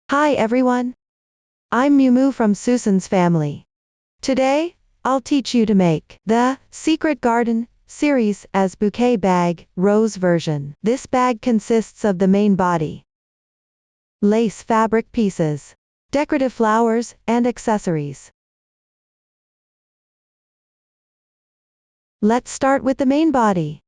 Hi everyone. I'm Mumu from Susan's family. Today, I'll teach you to make the Secret Garden series as bouquet bag, rose version. This bag consists of the main body, lace fabric pieces, decorative flowers, and accessories. Let's start with the main body.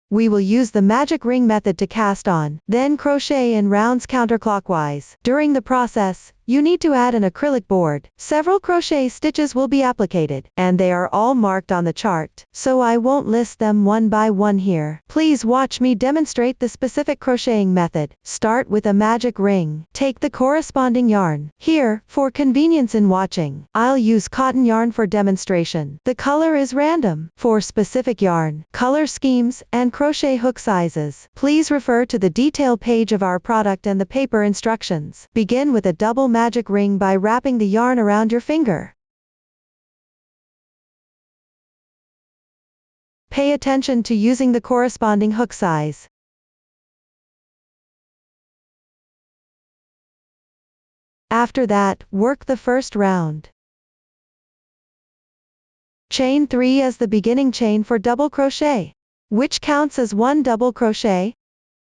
We will use the magic ring method to cast on, then crochet in rounds counterclockwise. During the process, you need to add an acrylic board. Several crochet stitches will be applicated, and they are all marked on the chart, so I won't list them one by one here. Please watch me demonstrate the specific crocheting method. Start with a magic ring. Take the corresponding yarn. Here, for convenience in watching, I'll use cotton yarn for demonstration. The color is random. For specific yarn, color schemes, and crochet hook sizes, please refer to the detail page of our product and the paper instructions. Begin with a double magic ring by wrapping the yarn around your finger. Pay attention to using the corresponding hook size. After that, work the first round. Chain 3 as the beginning chain for double crochet, which counts as 1 double crochet.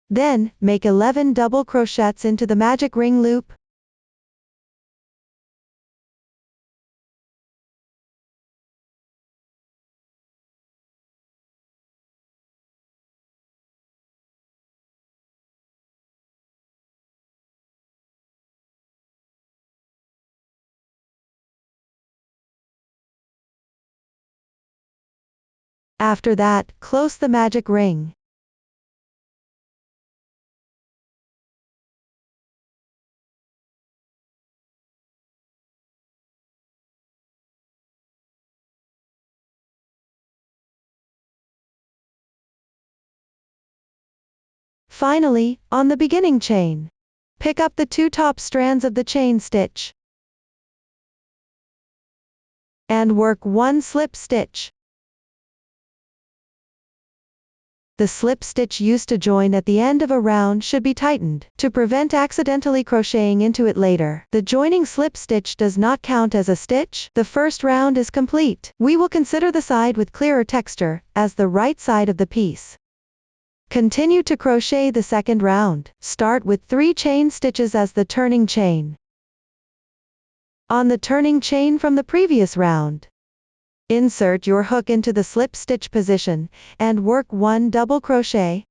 Then, make 11 double crochets into the magic ring loop. After that, close the magic ring. Finally, on the beginning chain, pick up the 2 top strands of the chain stitch and work 1 slip stitch. The slip stitch used to join at the end of a round should be tightened to prevent accidentally crocheting into it later. The joining slip stitch does not count as a stitch. The first round is complete. We will consider the side with clearer texture as the right side of the piece. Continue to crochet the second round. Start with 3 chain stitches as the turning chain. On the turning chain from the previous round, insert your hook into the slip stitch position, and work 1 double crochet.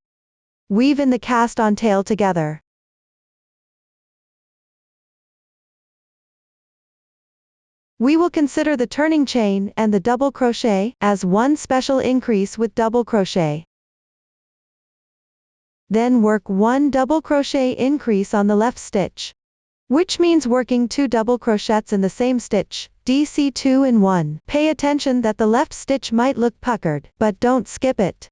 Weave in the cast-on tail together. We will consider the turning chain and the double crochet as one special increase with double crochet. Then work 1 double crochet increase on the left stitch, which means working 2 double crochets in the same stitch, DC 2 in 1. Pay attention that the left stitch might look puckered, but don't skip it.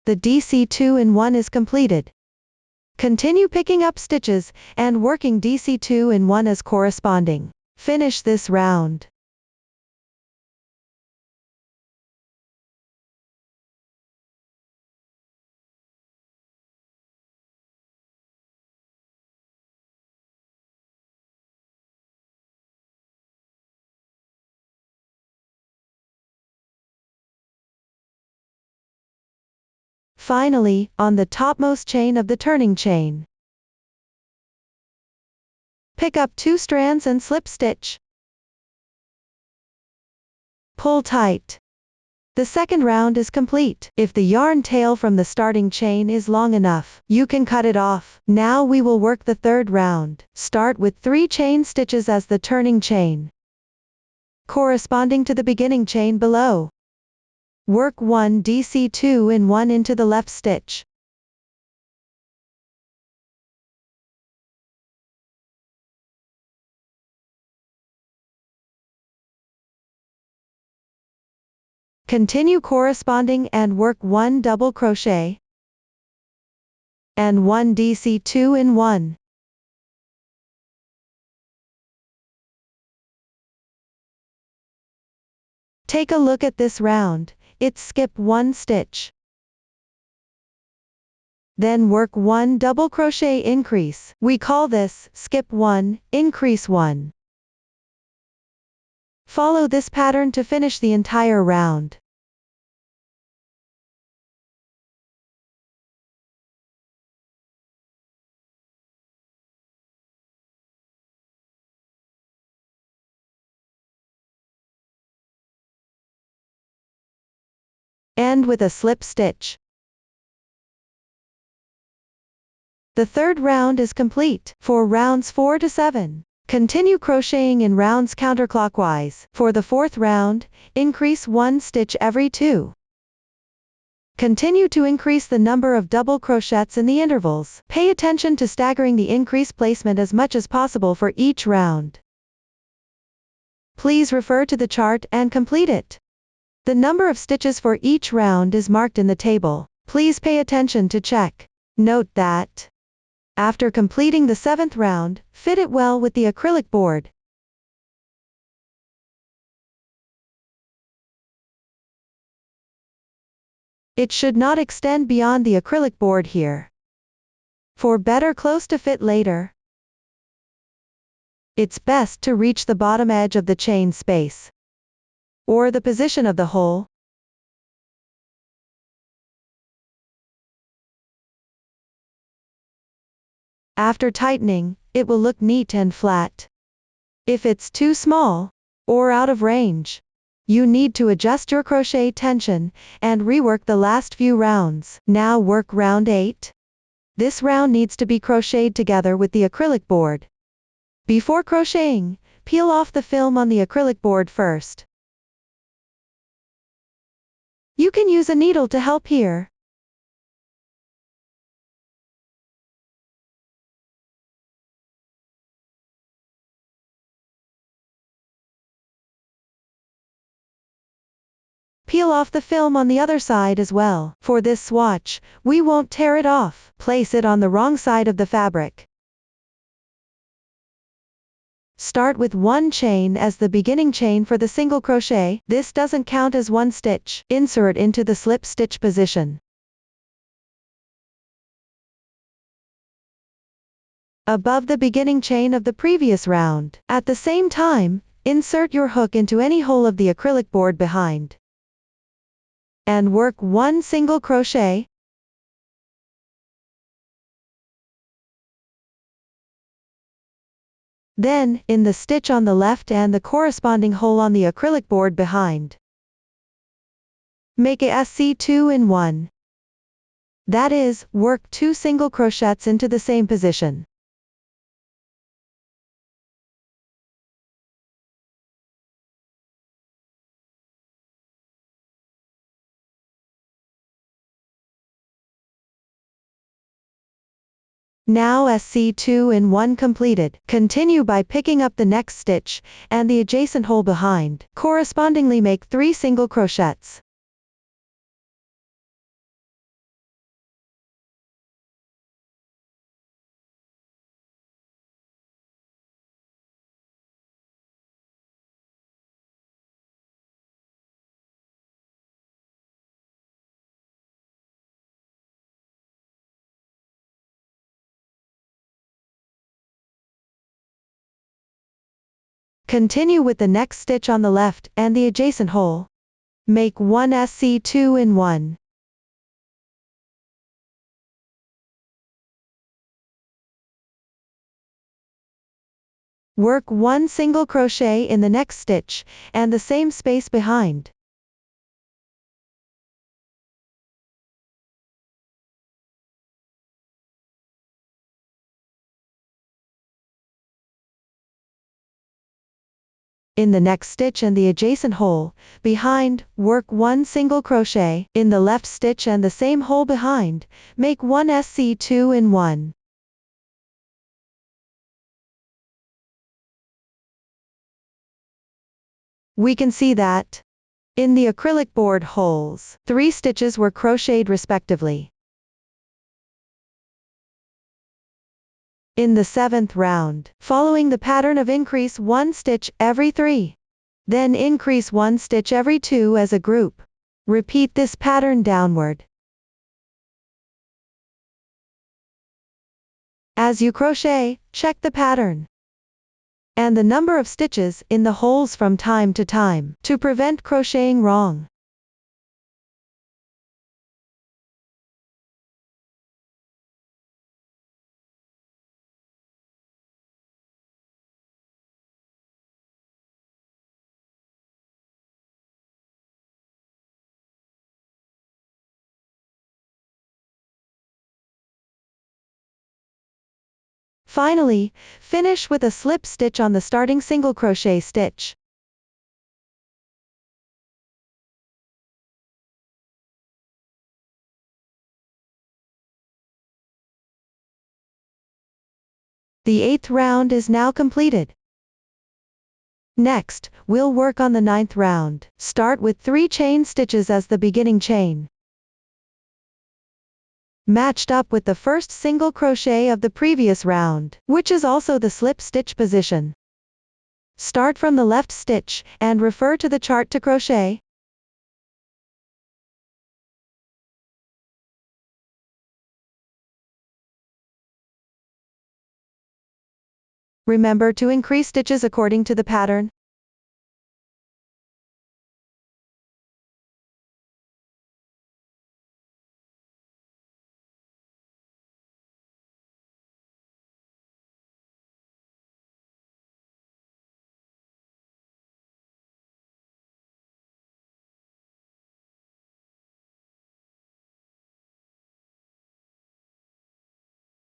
The DC 2 in 1 is completed. Continue picking up stitches and working DC 2 in 1 as corresponding. Finish this round. Finally, on the topmost chain of the turning chain, pick up 2 strands and slip stitch. Pull tight. The second round is complete. If the yarn tail from the starting chain is long enough, you can cut it off. Now we will work the third round. Start with 3 chain stitches as the turning chain, corresponding to the beginning chain below. Work 1 DC 2 in 1 into the left stitch. Continue corresponding and work 1 double crochet and 1 DC 2 in 1. Take a look at this round, it's skip 1 stitch. Then work 1 double crochet increase. We call this skip 1, increase 1. Follow this pattern to finish the entire round. End with a slip stitch. The third round is complete. For rounds 4 to 7, continue crocheting in rounds counterclockwise. For the fourth round, increase 1 stitch every 2. Continue to increase the number of double crochets in the intervals. Pay attention to staggering the increase placement as much as possible for each round. Please refer to the chart and complete it. The number of stitches for each round is marked in the table. Please pay attention to check. Note that after completing the 7th round, fit it well with the acrylic board. It should not extend beyond the acrylic board here. For better close to fit later, it's best to reach the bottom edge of the chain space, or the position of the hole. After tightening, it will look neat and flat. If it's too small, or out of range, you need to adjust your crochet tension, and rework the last few rounds. Now work round 8. This round needs to be crocheted together with the acrylic board. Before crocheting, peel off the film on the acrylic board first. You can use a needle to help here. Peel off the film on the other side as well. For this swatch, we won't tear it off. Place it on the wrong side of the fabric. Start with 1 chain as the beginning chain for the single crochet. This doesn't count as 1 stitch. Insert into the slip stitch position. Above the beginning chain of the previous round. At the same time, insert your hook into any hole of the acrylic board behind. And work 1 single crochet. Then, in the stitch on the left and the corresponding hole on the acrylic board behind, make a SC2 in 1. That is, work 2 single crochets into the same position. Now SC2 in 1 completed. Continue by picking up the next stitch, and the adjacent hole behind. Correspondingly make 3 single crochets. Continue with the next stitch on the left and the adjacent hole. Make 1 SC2 in 1. Work 1 single crochet in the next stitch, and the same space behind. In the next stitch and the adjacent hole, behind, work 1 single crochet. In the left stitch and the same hole behind, make 1 SC2 in 1. We can see that in the acrylic board holes, 3 stitches were crocheted respectively. In the 7th round, following the pattern of increase 1 stitch every 3, Then increase 1 stitch every 2 as a group. Repeat this pattern downward. As you crochet, check the pattern and the number of stitches in the holes from time to time to prevent crocheting wrong. Finally, finish with a slip stitch on the starting single crochet stitch. The 8th round is now completed. Next, we'll work on the 9th round. Start with 3 chain stitches as the beginning chain, matched up with the first single crochet of the previous round, which is also the slip stitch position. Start from the left stitch, and refer to the chart to crochet. Remember to increase stitches according to the pattern.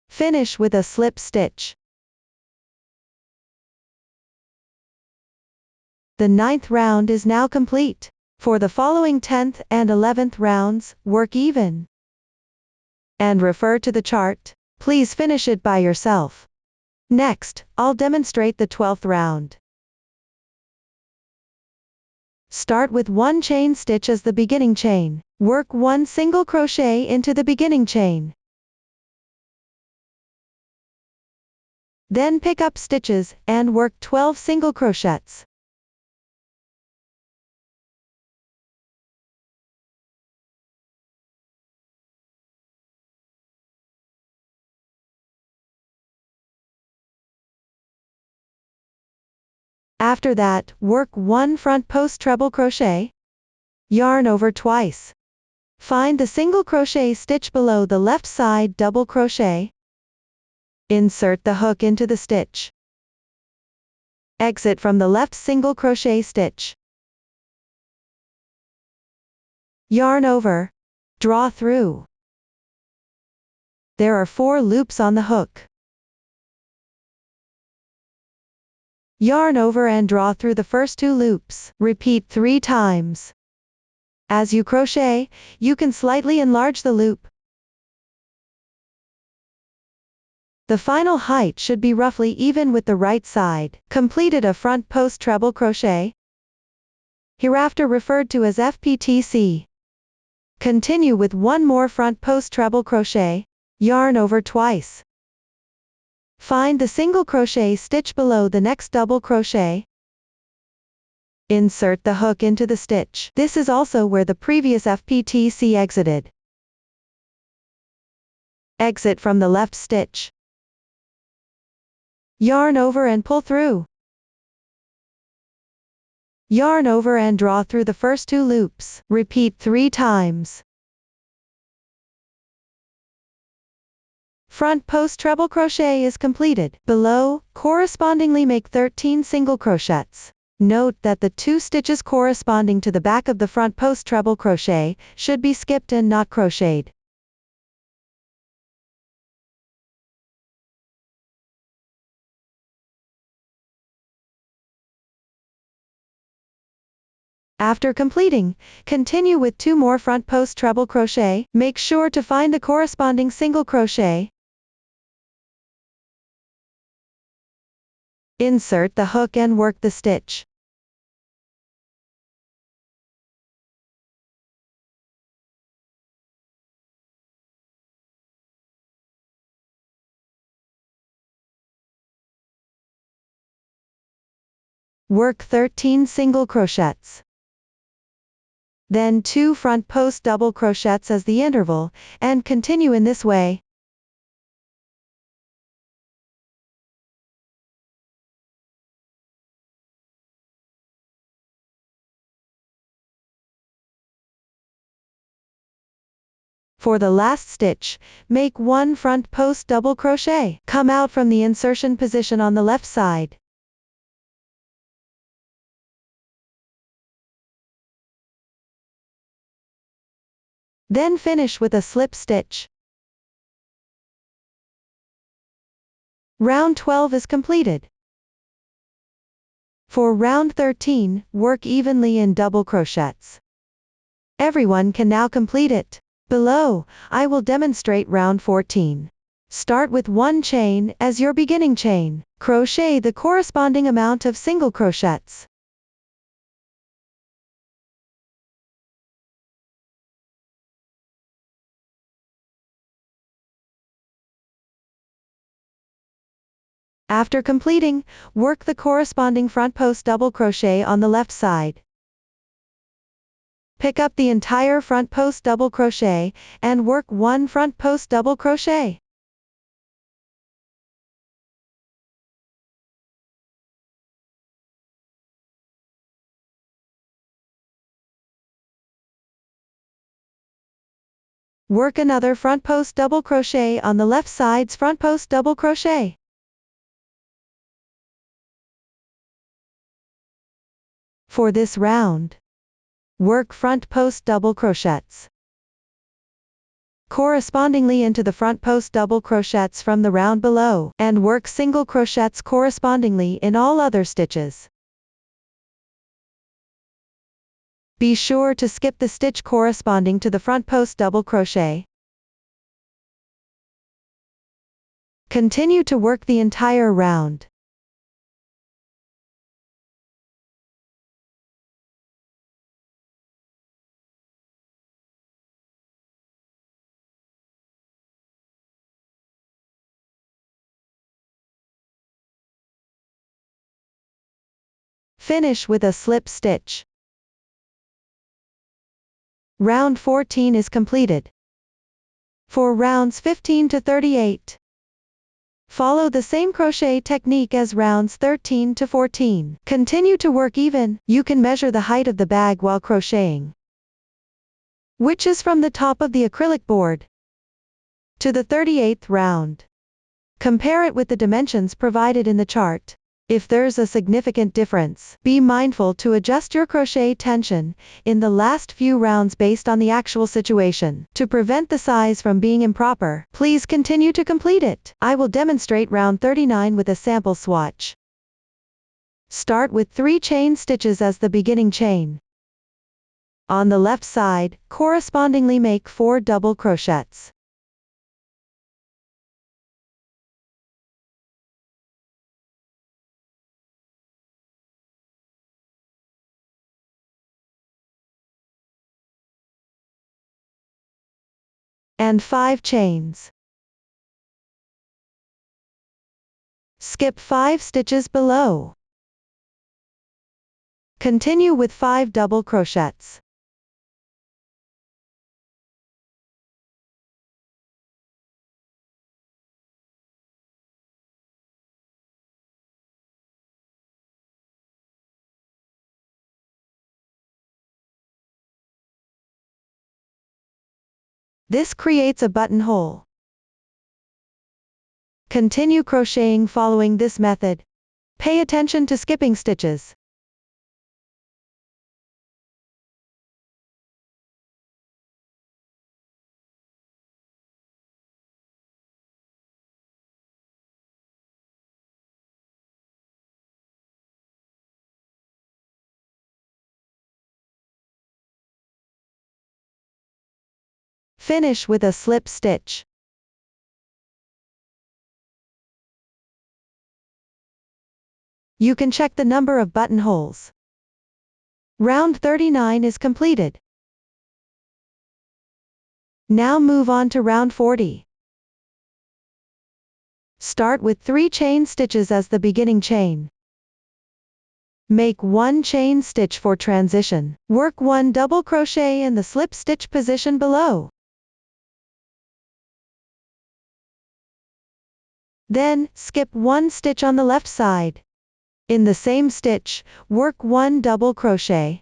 Finish with a slip stitch. The 9th round is now complete. For the following 10th and 11th rounds, work even and refer to the chart. Please finish it by yourself. Next, I'll demonstrate the 12th round. Start with 1 chain stitch as the beginning chain. Work 1 single crochet into the beginning chain. Then pick up stitches, and work 12 single crochets. After that, work 1 front post treble crochet. Yarn over twice. Find the single crochet stitch below the left side double crochet. Insert the hook into the stitch. Exit from the left single crochet stitch. Yarn over. Draw through. There are 4 loops on the hook. Yarn over and draw through the first 2 loops. Repeat 3 times. As you crochet, you can slightly enlarge the loop. The final height should be roughly even with the right side. Completed a front post treble crochet, hereafter referred to as FPTC. Continue with 1 more front post treble crochet. Yarn over twice. Find the single crochet stitch below the next double crochet. Insert the hook into the stitch. This is also where the previous FPTC exited. Exit from the left stitch. Yarn over and pull through. Yarn over and draw through the first 2 loops. Repeat 3 times. Front post treble crochet is completed. Below, correspondingly make 13 single crochets. Note that the 2 stitches corresponding to the back of the front post treble crochet should be skipped and not crocheted. After completing, continue with 2 more front post treble crochet. Make sure to find the corresponding single crochet. Insert the hook and work the stitch. Work 13 single crochets. Then 2 front post double crochets as the interval, and continue in this way. For the last stitch, make 1 front post double crochet. Come out from the insertion position on the left side. Then finish with a slip stitch. Round 12 is completed. For round 13, work evenly in double crochets. Everyone can now complete it. Below, I will demonstrate round 14. Start with 1 chain as your beginning chain. Crochet the corresponding amount of single crochets. After completing, work the corresponding front post double crochet on the left side. Pick up the entire front post double crochet, and work 1 front post double crochet. Work another front post double crochet on the left side's front post double crochet. For this round, work front post double crochets correspondingly into the front post double crochets from the round below, and work single crochets correspondingly in all other stitches. Be sure to skip the stitch corresponding to the front post double crochet. Continue to work the entire round. Finish with a slip stitch. Round 14 is completed. For rounds 15 to 38, follow the same crochet technique as rounds 13 to 14. Continue to work even. You can measure the height of the bag while crocheting, which is from the top of the acrylic board to the 38th round. Compare it with the dimensions provided in the chart. If there's a significant difference, be mindful to adjust your crochet tension in the last few rounds based on the actual situation. To prevent the size from being improper, please continue to complete it. I will demonstrate round 39 with a sample swatch. Start with 3 chain stitches as the beginning chain. On the left side, correspondingly make 4 double crochets. And 5 chains. Skip 5 stitches below. Continue with 5 double crochets. This creates a buttonhole. Continue crocheting following this method. Pay attention to skipping stitches. Finish with a slip stitch. You can check the number of buttonholes. Round 39 is completed. Now move on to round 40. Start with 3 chain stitches as the beginning chain. Make 1 chain stitch for transition. Work 1 double crochet in the slip stitch position below. Then, skip 1 stitch on the left side. In the same stitch, work 1 double crochet,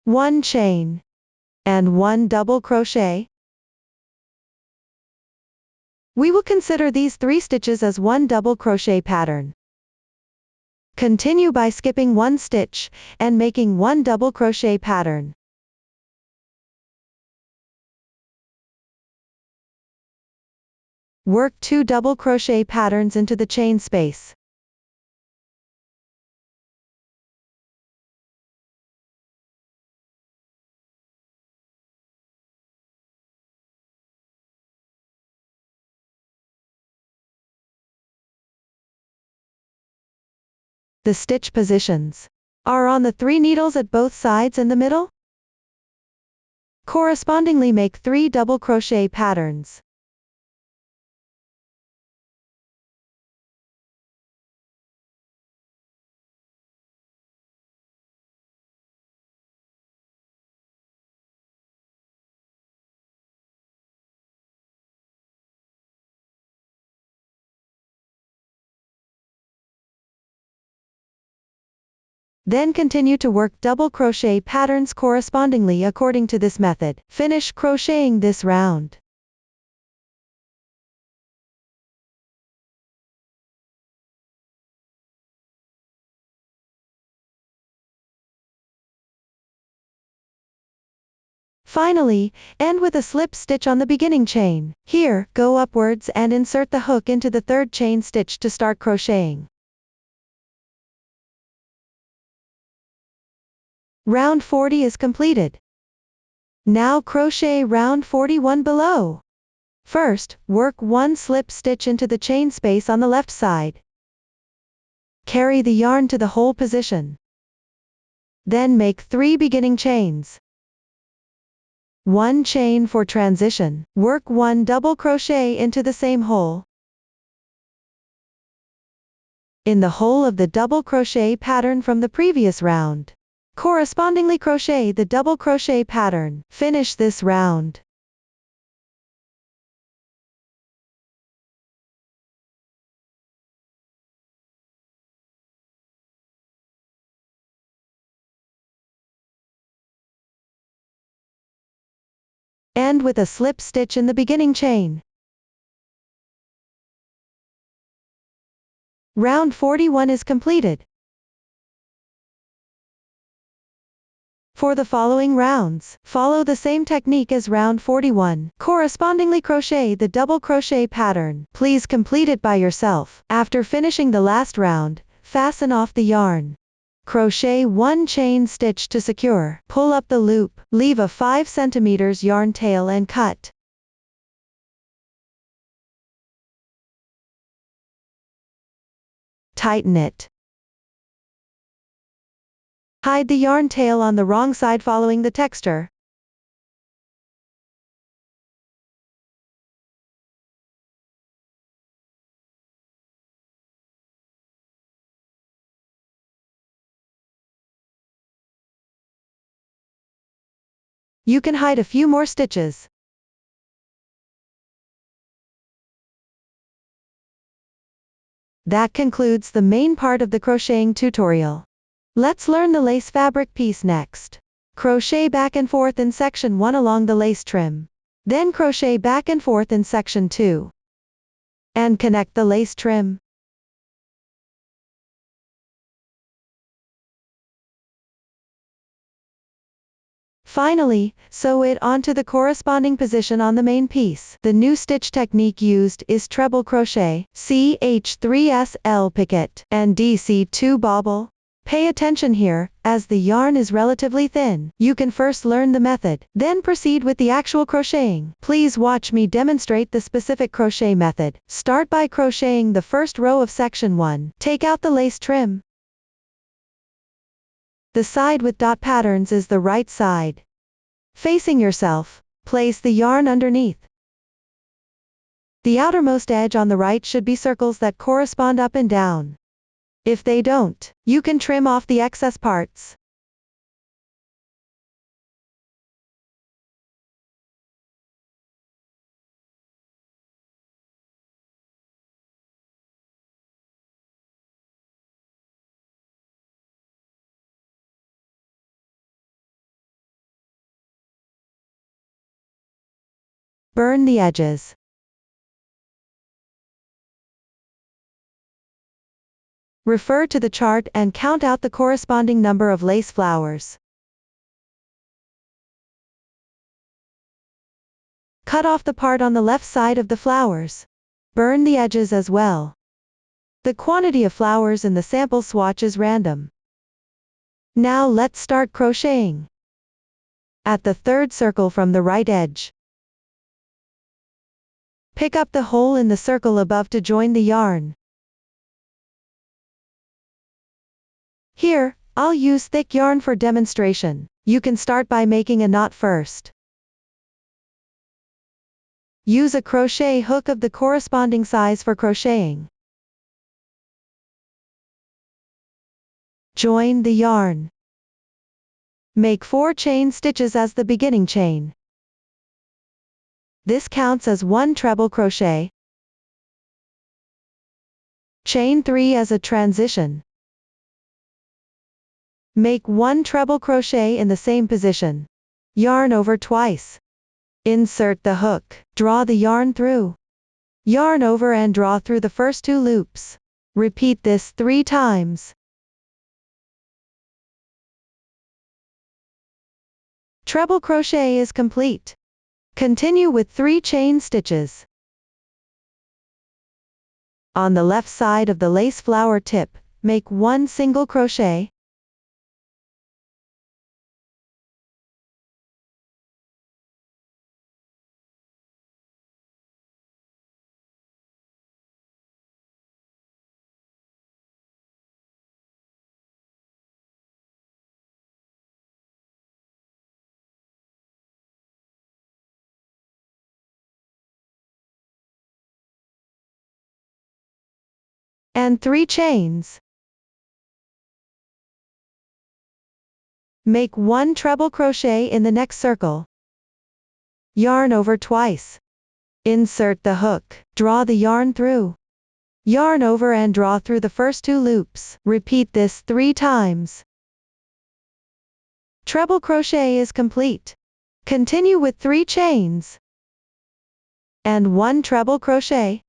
1 chain, and 1 double crochet. We will consider these 3 stitches as 1 double crochet pattern. Continue by skipping 1 stitch, and making 1 double crochet pattern. Work 2 double crochet patterns into the chain space. The stitch positions are on the 3 needles at both sides and the middle. Correspondingly, make 3 double crochet patterns. Then continue to work double crochet patterns correspondingly according to this method. Finish crocheting this round. Finally, end with a slip stitch on the beginning chain. Here, go upwards and insert the hook into the 3rd chain stitch to start crocheting. Round 40 is completed. Now crochet round 41 below. First, work 1 slip stitch into the chain space on the left side. Carry the yarn to the hole position. Then make 3 beginning chains. 1 chain for transition. Work 1 double crochet into the same hole. In the hole of the double crochet pattern from the previous round. Correspondingly, crochet the double crochet pattern. Finish this round. End with a slip stitch in the beginning chain. Round 41 is completed. For the following rounds, follow the same technique as round 41. Correspondingly, crochet the double crochet pattern. Please complete it by yourself. After finishing the last round, fasten off the yarn. Crochet 1 chain stitch to secure. Pull up the loop. Leave a 5 cm yarn tail and cut. Tighten it. Hide the yarn tail on the wrong side following the texture. You can hide a few more stitches. That concludes the main part of the crocheting tutorial. Let's learn the lace fabric piece next. Crochet back and forth in section 1 along the lace trim. Then crochet back and forth in section 2. And connect the lace trim. Finally, sew it onto the corresponding position on the main piece. The new stitch technique used is treble crochet, CH3SL picket, and DC2 bobble. Pay attention here, as the yarn is relatively thin. You can first learn the method, then proceed with the actual crocheting. Please watch me demonstrate the specific crochet method. Start by crocheting the first row of section 1. Take out the lace trim. The side with dot patterns is the right side. Facing yourself, place the yarn underneath. The outermost edge on the right should be circles that correspond up and down. If they don't, you can trim off the excess parts. Burn the edges. Refer to the chart and count out the corresponding number of lace flowers. Cut off the part on the left side of the flowers. Burn the edges as well. The quantity of flowers in the sample swatch is random. Now let's start crocheting. At the third circle from the right edge, pick up the hole in the circle above to join the yarn. Here, I'll use thick yarn for demonstration. You can start by making a knot first. Use a crochet hook of the corresponding size for crocheting. Join the yarn. Make 4 chain stitches as the beginning chain. This counts as 1 treble crochet. Chain 3 as a transition. Make 1 treble crochet in the same position. Yarn over twice. Insert the hook. Draw the yarn through. Yarn over and draw through the first 2 loops. Repeat this 3 times. Treble crochet is complete. Continue with 3 chain stitches. On the left side of the lace flower tip, make 1 single crochet. And 3 chains. Make 1 treble crochet in the next circle. Yarn over twice. Insert the hook. Draw the yarn through. Yarn over and draw through the first 2 loops. Repeat this 3 times. Treble crochet is complete. Continue with 3 chains. And 1 treble crochet.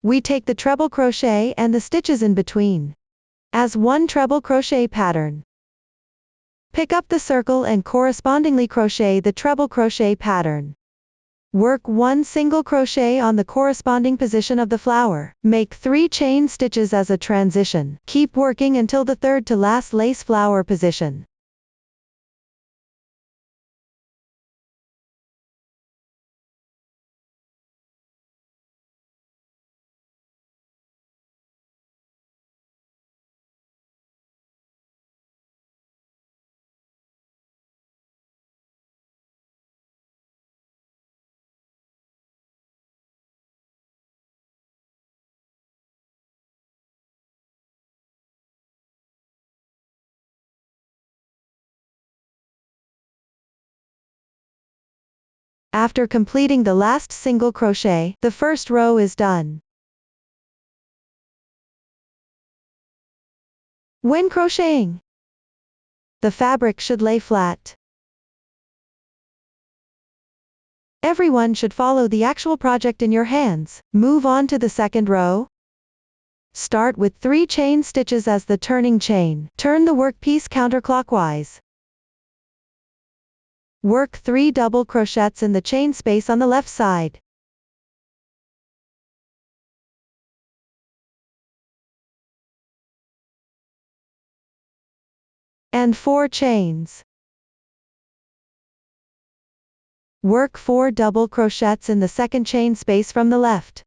We take the treble crochet and the stitches in between as 1 treble crochet pattern. Pick up the circle and correspondingly crochet the treble crochet pattern. Work 1 single crochet on the corresponding position of the flower. Make 3 chain stitches as a transition. Keep working until the third to last lace flower position. After completing the last single crochet, the first row is done. When crocheting, the fabric should lay flat. Everyone should follow the actual project in your hands. Move on to the second row. Start with 3 chain stitches as the turning chain. Turn the workpiece counterclockwise. Work 3 double crochets in the chain space on the left side. And 4 chains. Work 4 double crochets in the second chain space from the left.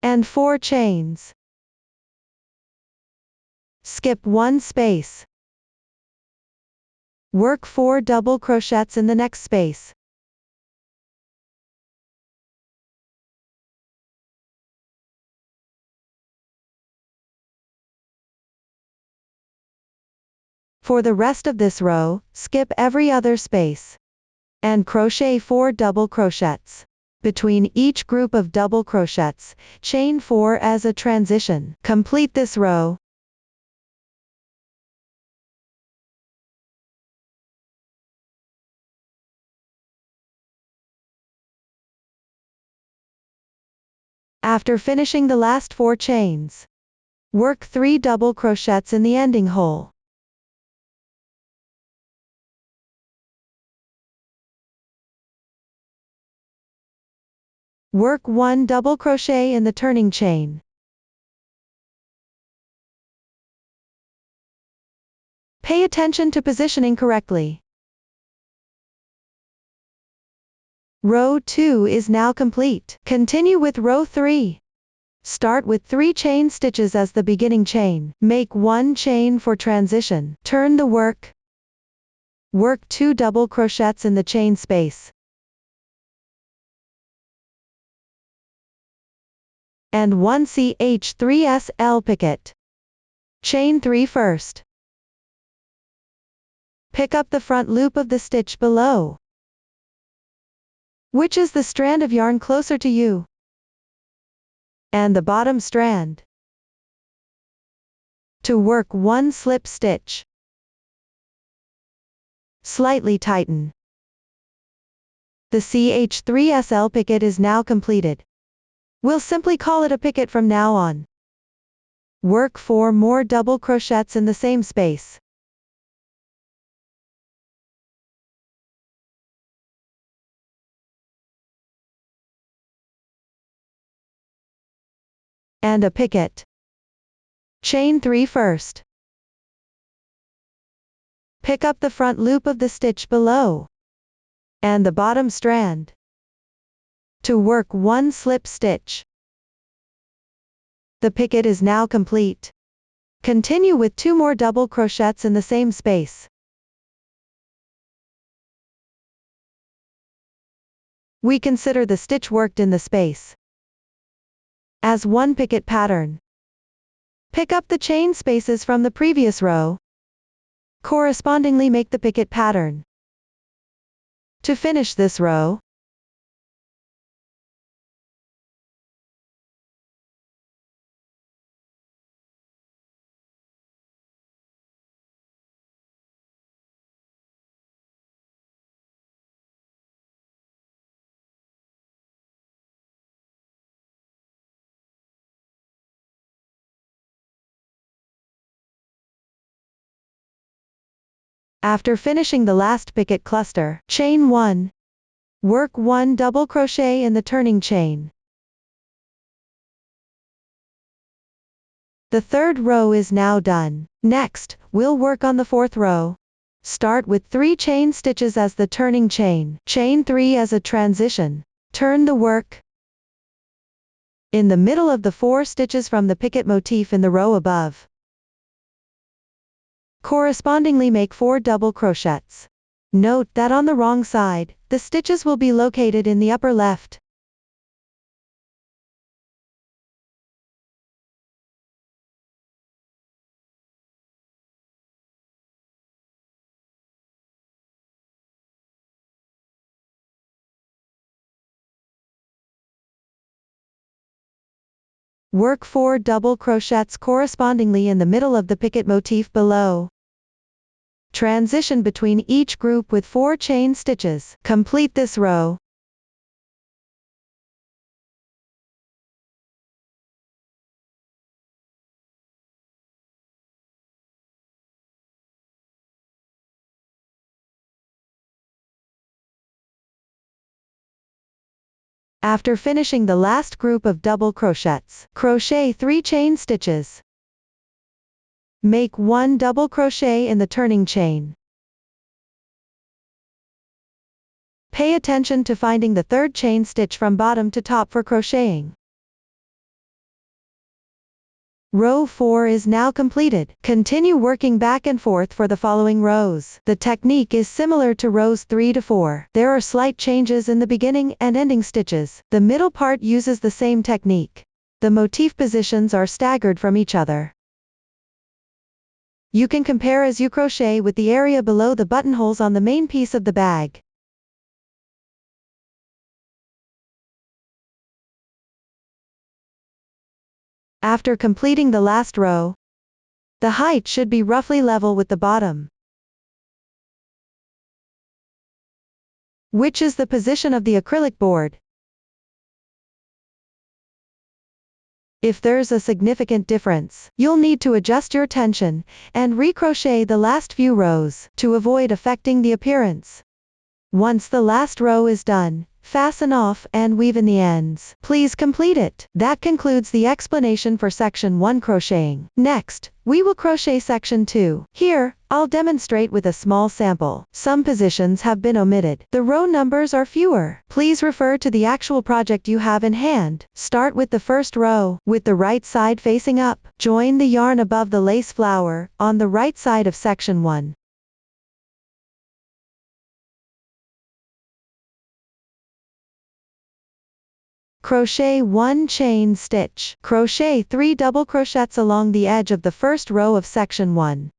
And 4 chains. skip 1 space. Work 4 double crochets in the next space. For the rest of this row, skip every other space. And crochet 4 double crochets. Between each group of double crochets, chain 4 as a transition. Complete this row. After finishing the last 4 chains, work 3 double crochets in the ending hole. Work 1 double crochet in the turning chain. Pay attention to positioning correctly. Row 2 is now complete. Continue with row 3. Start with 3 chain stitches as the beginning chain. Make 1 chain for transition. Turn the work. Work 2 double crochets in the chain space. And 1 CH3SL picket. Chain 3 first. Pick up the front loop of the stitch below. Which is the strand of yarn closer to you? And the bottom strand. To work 1 slip stitch. Slightly tighten. The CH3SL picket is now completed. We'll simply call it a picket from now on. Work 4 more double crochets in the same space. And a picket. Chain 3 first. Pick up the front loop of the stitch below. And the bottom strand. To work 1 slip stitch. The picket is now complete. Continue with 2 more double crochets in the same space. We consider the stitch worked in the space as 1 picket pattern. Pick up the chain spaces from the previous row. Correspondingly make the picket pattern. To finish this row, after finishing the last picket cluster, chain 1. Work 1 double crochet in the turning chain. The 3rd row is now done. Next, we'll work on the 4th row. Start with 3 chain stitches as the turning chain. Chain 3 as a transition. Turn the work. In the middle of the 4 stitches from the picket motif in the row above. Correspondingly make 4 double crochets. Note that on the wrong side, the stitches will be located in the upper left. Work 4 double crochets correspondingly in the middle of the picket motif below. Transition between each group with 4 chain stitches. Complete this row. After finishing the last group of double crochets, crochet 3 chain stitches. Make 1 double crochet in the turning chain. Pay attention to finding the 3rd chain stitch from bottom to top for crocheting. Row 4 is now completed. Continue working back and forth for the following rows. The technique is similar to rows 3 to 4. There are slight changes in the beginning and ending stitches. The middle part uses the same technique. The motif positions are staggered from each other. You can compare as you crochet with the area below the buttonholes on the main piece of the bag. After completing the last row, the height should be roughly level with the bottom, which is the position of the acrylic board. If there's a significant difference, you'll need to adjust your tension and recrochet the last few rows to avoid affecting the appearance. Once the last row is done, fasten off and weave in the ends. Please complete it. That concludes the explanation for section 1 crocheting. Next, we will crochet section 2. Here, I'll demonstrate with a small sample. Some positions have been omitted. The row numbers are fewer. Please refer to the actual project you have in hand. Start with the first row, with the right side facing up. Join the yarn above the lace flower, on the right side of section 1. Crochet 1 chain stitch. Crochet 3 double crochets along the edge of the first row of section 1.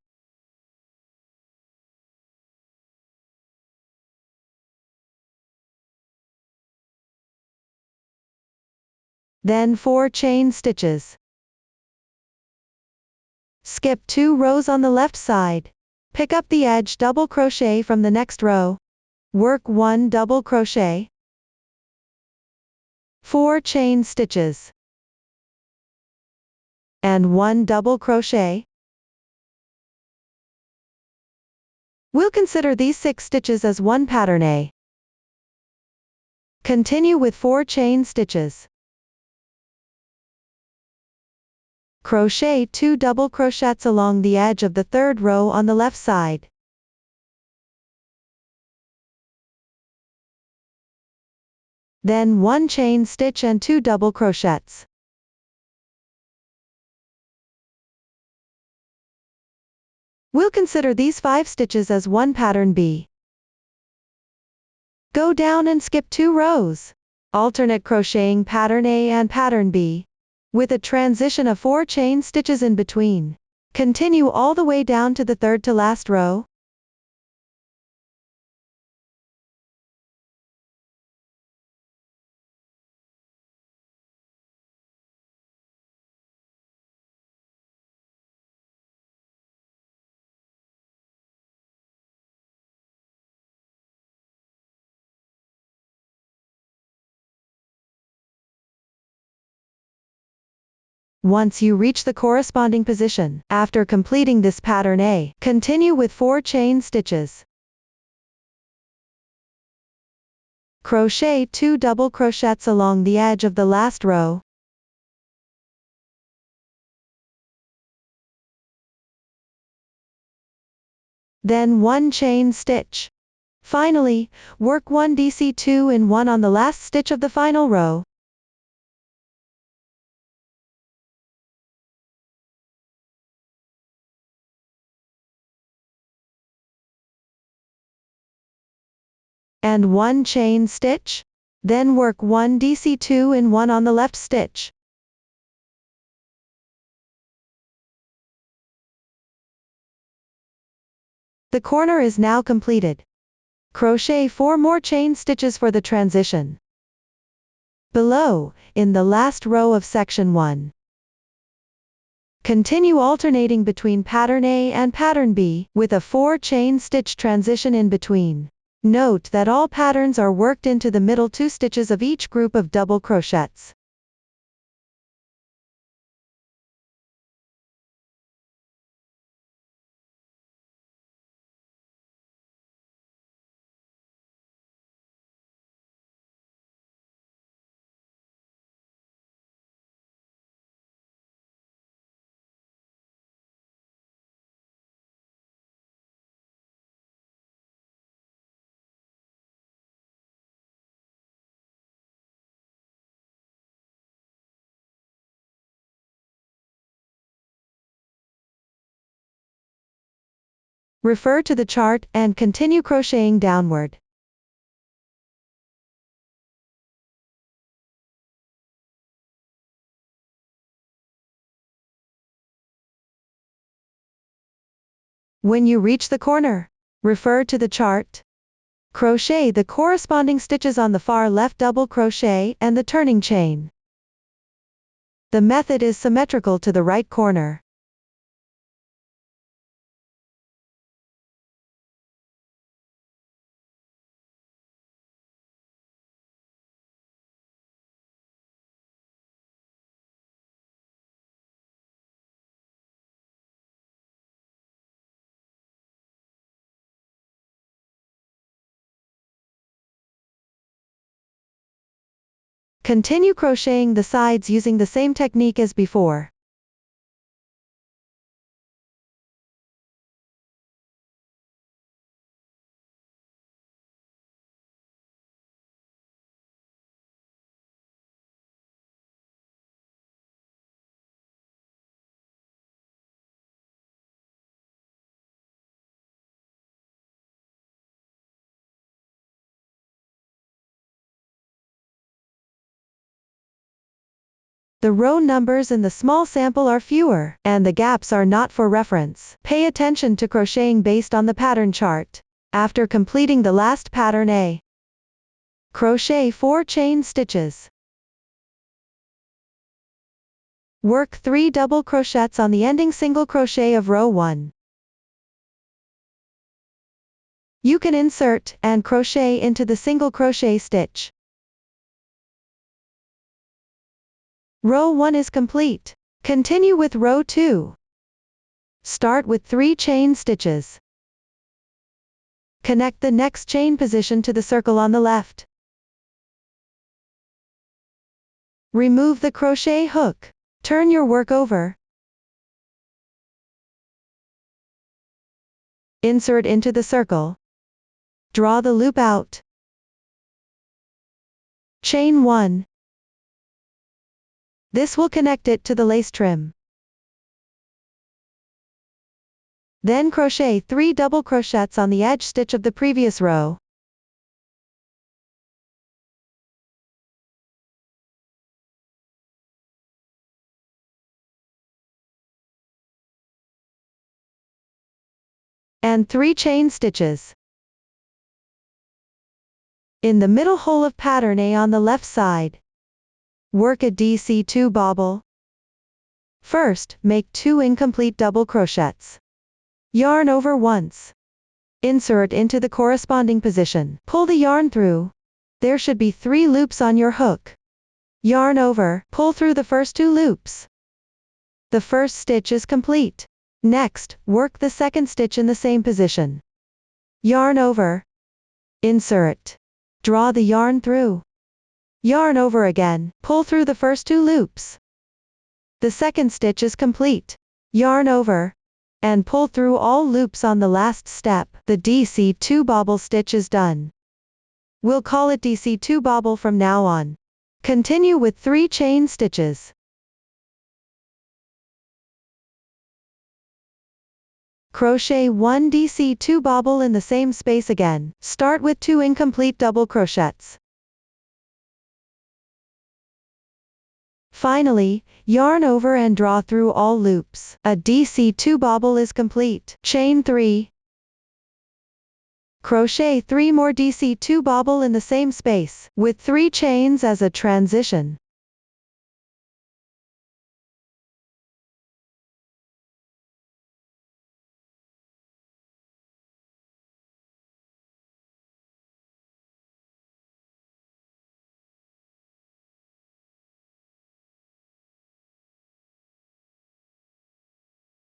Then 4 chain stitches. Skip 2 rows on the left side. Pick up the edge double crochet from the next row. Work 1 double crochet. 4 chain stitches. And 1 double crochet. We'll consider these 6 stitches as one pattern A. Continue with 4 chain stitches. Crochet 2 double crochets along the edge of the third row on the left side. Then 1 chain stitch and 2 double crochets. We'll consider these 5 stitches as one pattern B. Go down and skip 2 rows. Alternate crocheting pattern A and pattern B, with a transition of 4 chain stitches in between. Continue all the way down to the third to last row. Once you reach the corresponding position, after completing this pattern A, continue with 4 chain stitches. Crochet 2 double crochets along the edge of the last row. Then 1 chain stitch. Finally, work 1 DC2 in 1 on the last stitch of the final row. And 1 chain stitch. Then work 1 DC2 in 1 on the left stitch. The corner is now completed. Crochet 4 more chain stitches for the transition. Below, in the last row of section 1. Continue alternating between pattern A and pattern B, with a 4 chain stitch transition in between. Note that all patterns are worked into the middle 2 stitches of each group of double crochets. Refer to the chart and continue crocheting downward. When you reach the corner, refer to the chart. Crochet the corresponding stitches on the far left double crochet and the turning chain. The method is symmetrical to the right corner. Continue crocheting the sides using the same technique as before. The row numbers in the small sample are fewer, and the gaps are not for reference. Pay attention to crocheting based on the pattern chart. After completing the last pattern A, crochet 4 chain stitches. Work 3 double crochets on the ending single crochet of row 1. You can insert and crochet into the single crochet stitch. Row 1 is complete. Continue with row 2. Start with 3 chain stitches. Connect the next chain position to the circle on the left. Remove the crochet hook. Turn your work over. Insert into the circle. Draw the loop out. Chain 1. This will connect it to the lace trim. Then crochet 3 double crochets on the edge stitch of the previous row. And 3 chain stitches. In the middle hole of pattern A on the left side, work a DC2 bobble. First, make 2 incomplete double crochets. Yarn over once. Insert into the corresponding position. Pull the yarn through. There should be 3 loops on your hook. Yarn over, pull through the first 2 loops. The first stitch is complete. Next, work the second stitch in the same position. Yarn over. Insert. Draw the yarn through. Yarn over again, pull through the first 2 loops. The second stitch is complete. Yarn over, and pull through all loops on the last step. The DC2 bobble stitch is done. We'll call it DC2 bobble from now on. Continue with 3 chain stitches. Crochet 1 DC2 bobble in the same space again. Start with 2 incomplete double crochets. Finally, yarn over and draw through all loops. A DC2 bobble is complete. Chain 3. Crochet 3 more DC2 bobble in the same space, with 3 chains as a transition.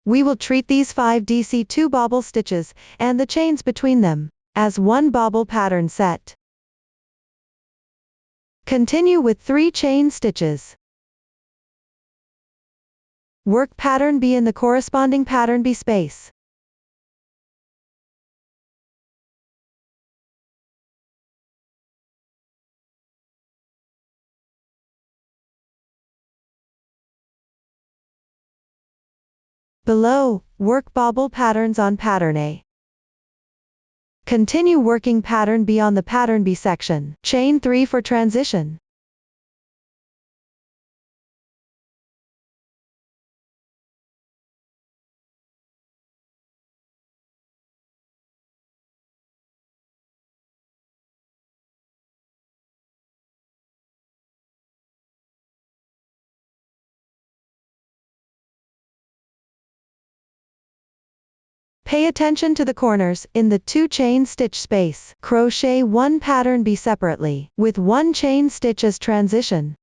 We will treat these 5 DC2 bobble stitches, and the chains between them, as one bobble pattern set. Continue with 3 chain stitches. Work pattern B in the corresponding pattern B space. Below, work bobble patterns on pattern A. Continue working pattern B on the pattern B section. Chain 3 for transition. Pay attention to the corners in the 2 chain stitch space. Crochet 1 pattern B separately, with 1 chain stitch as transition.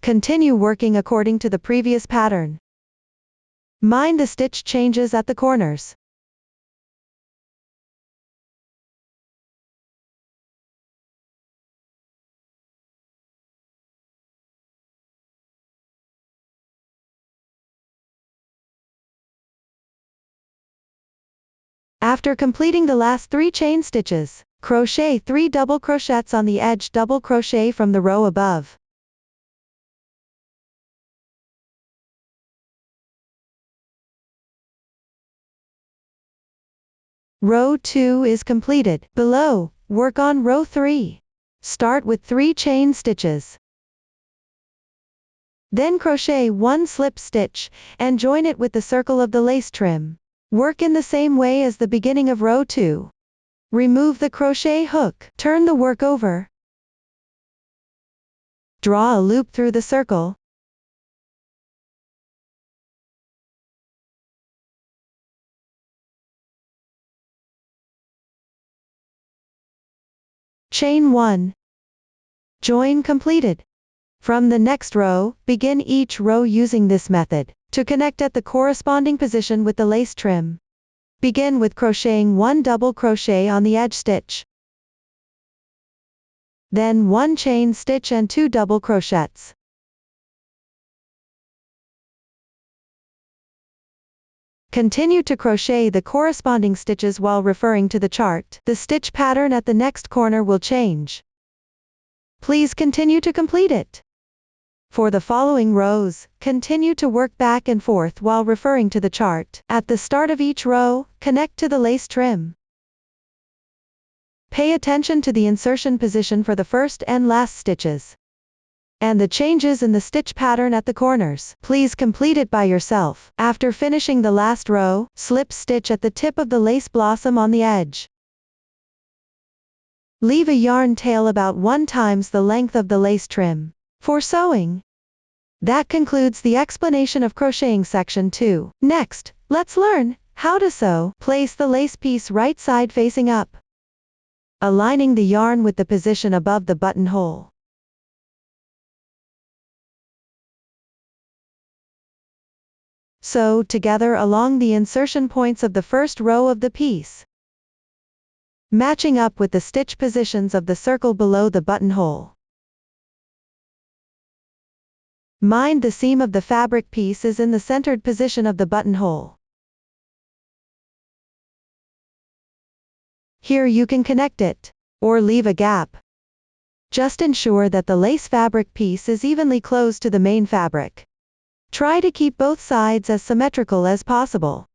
Continue working according to the previous pattern. Mind the stitch changes at the corners. After completing the last 3 chain stitches, crochet 3 double crochets on the edge, double crochet from the row above. Row 2 is completed. Below, work on row 3. Start with 3 chain stitches. Then crochet 1 slip stitch, and join it with the circle of the lace trim. Work in the same way as the beginning of row 2. Remove the crochet hook. Turn the work over. Draw a loop through the circle. Chain 1. Join completed. From the next row, begin each row using this method to connect at the corresponding position with the lace trim. Begin with crocheting 1 double crochet on the edge stitch. Then 1 chain stitch and 2 double crochets. Continue to crochet the corresponding stitches while referring to the chart. The stitch pattern at the next corner will change. Please continue to complete it. For the following rows, continue to work back and forth while referring to the chart. At the start of each row, connect to the lace trim. Pay attention to the insertion position for the first and last stitches, and the changes in the stitch pattern at the corners. Please complete it by yourself. After finishing the last row, slip stitch at the tip of the lace blossom on the edge. Leave a yarn tail about 1 times the length of the lace trim. For sewing. That concludes the explanation of crocheting section 2. Next, let's learn how to sew. Place the lace piece right side facing up, aligning the yarn with the position above the buttonhole. Sew together along the insertion points of the first row of the piece, matching up with the stitch positions of the circle below the buttonhole. Mind the seam of the fabric piece is in the centered position of the buttonhole. Here you can connect it, or leave a gap. Just ensure that the lace fabric piece is evenly close to the main fabric. Try to keep both sides as symmetrical as possible.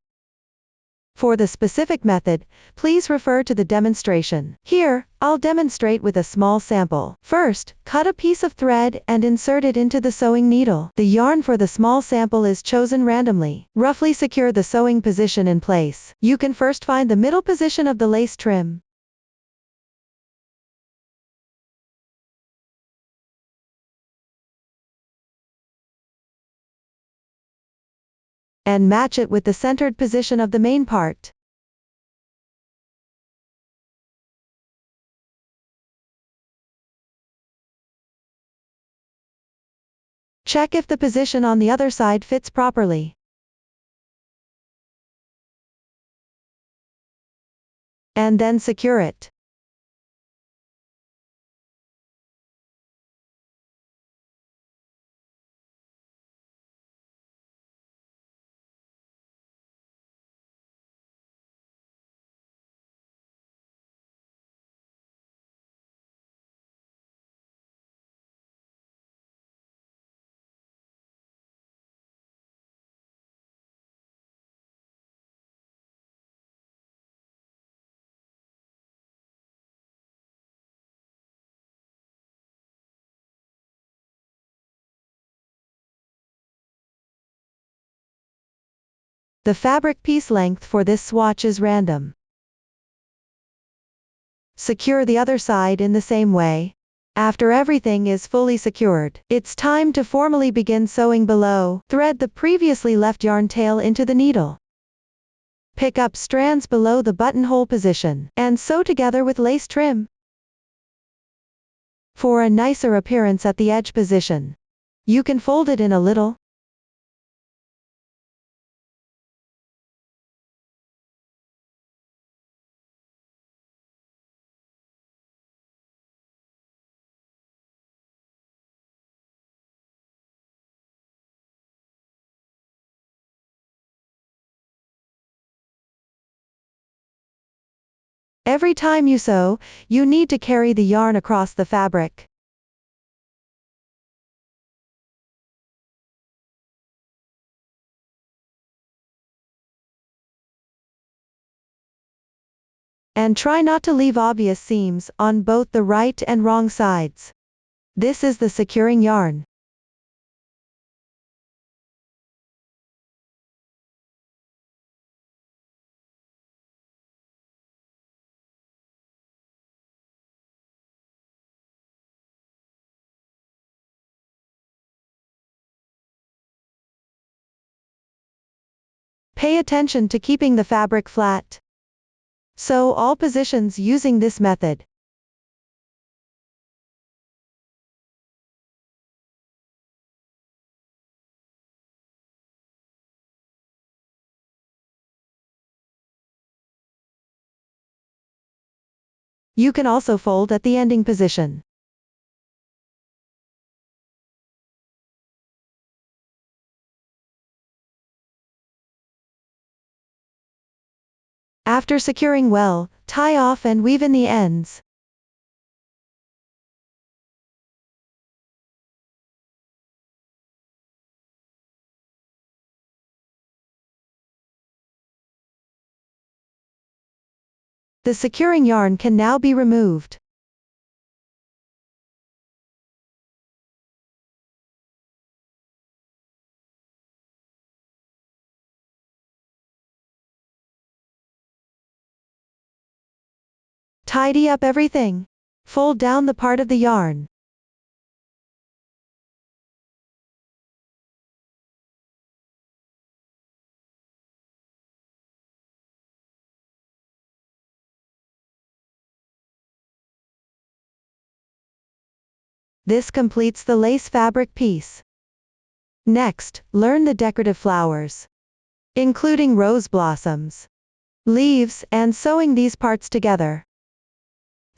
For the specific method, please refer to the demonstration. Here, I'll demonstrate with a small sample. First, cut a piece of thread and insert it into the sewing needle. The yarn for the small sample is chosen randomly. Roughly secure the sewing position in place. You can first find the middle position of the lace trim. And match it with the centered position of the main part. Check if the position on the other side fits properly. And then secure it. The fabric piece length for this swatch is random. Secure the other side in the same way. After everything is fully secured, it's time to formally begin sewing below. Thread the previously left yarn tail into the needle. Pick up strands below the buttonhole position, and sew together with lace trim. For a nicer appearance at the edge position, you can fold it in a little. Every time you sew, you need to carry the yarn across the fabric. And try not to leave obvious seams on both the right and wrong sides. This is the securing yarn. Pay attention to keeping the fabric flat. Sew all positions using this method. You can also fold at the ending position. After securing well, tie off and weave in the ends. The securing yarn can now be removed. Tidy up everything. Fold down the part of the yarn. This completes the lace fabric piece. Next, learn the decorative flowers, including rose blossoms, leaves, and sewing these parts together.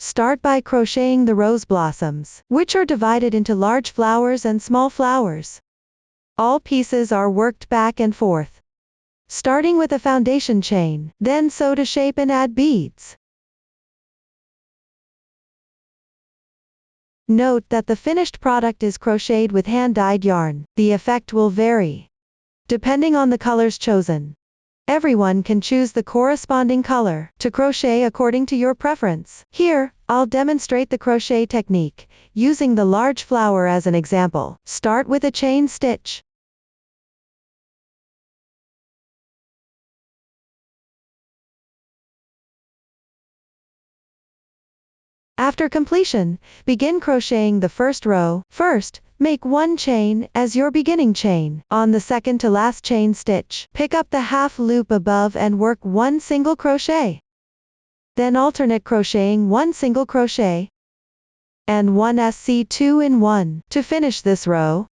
Start by crocheting the rose blossoms, which are divided into large flowers and small flowers. All pieces are worked back and forth, starting with a foundation chain, then sew to shape and add beads. Note that the finished product is crocheted with hand-dyed yarn. The effect will vary depending on the colors chosen. Everyone can choose the corresponding color to crochet according to your preference. Here, I'll demonstrate the crochet technique, using the large flower as an example. Start with a chain stitch. After completion, begin crocheting the first row. First, make one chain as your beginning chain. On the second to last chain stitch, pick up the half loop above and work one single crochet. Then alternate crocheting one single crochet and one SC 2-in-1 to finish this row.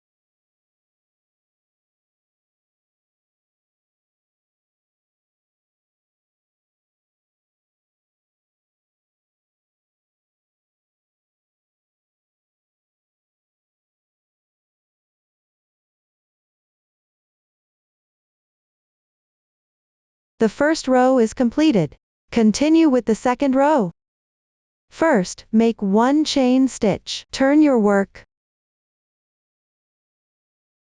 The first row is completed. Continue with the second row. First, make one chain stitch. Turn your work.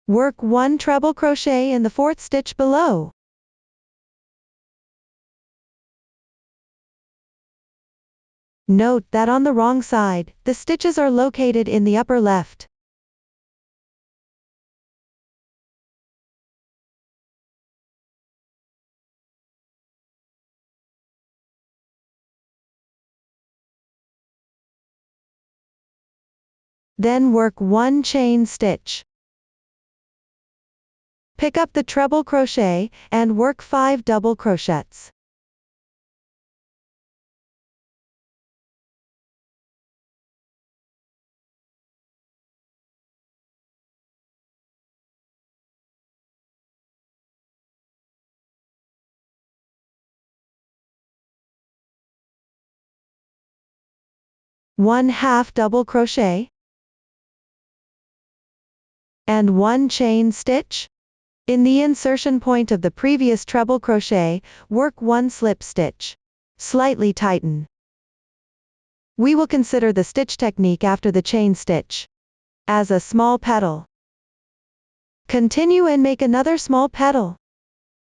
Work one treble crochet in the fourth stitch below. Note that on the wrong side, the stitches are located in the upper left. Then work 1 chain stitch. Pick up the treble crochet, and work 5 double crochets. One half double crochet, and 1 chain stitch. In the insertion point of the previous treble crochet, work 1 slip stitch. Slightly tighten. We will consider the stitch technique after the chain stitch. As a small petal. Continue and make another small petal.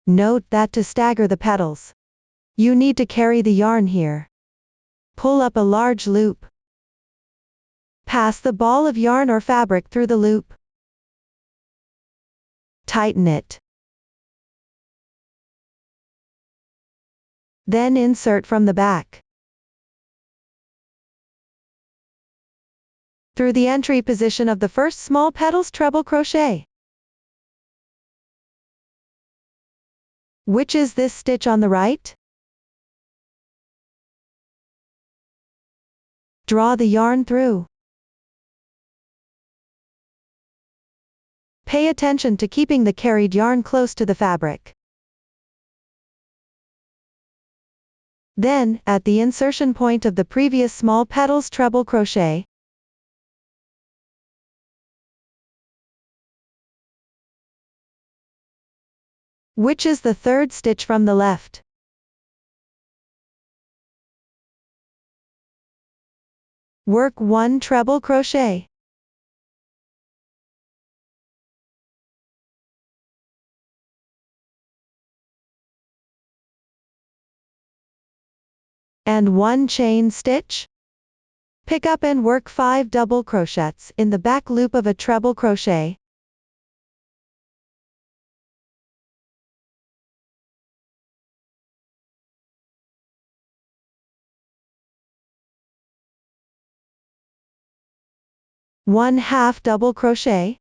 Note that to stagger the petals, you need to carry the yarn here. Pull up a large loop. Pass the ball of yarn or fabric through the loop. Tighten it. Then insert from the back. Through the entry position of the first small petal's treble crochet. Which is this stitch on the right? Draw the yarn through. Pay attention to keeping the carried yarn close to the fabric. Then, at the insertion point of the previous small petal's treble crochet, which is the third stitch from the left. Work 1 treble crochet. And 1 chain stitch. Pick up and work 5 double crochets in the back loop of a treble crochet. One half double crochet.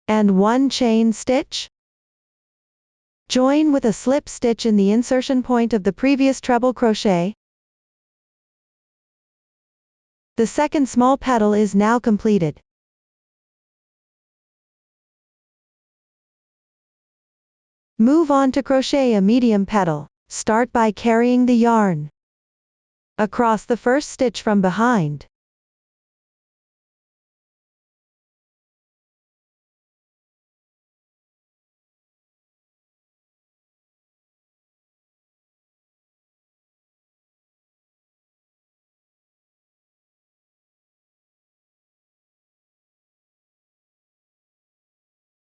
And 1 chain stitch. Join with a slip stitch in the insertion point of the previous treble crochet. The second small petal is now completed. Move on to crochet a medium petal. Start by carrying the yarn across the first stitch from behind.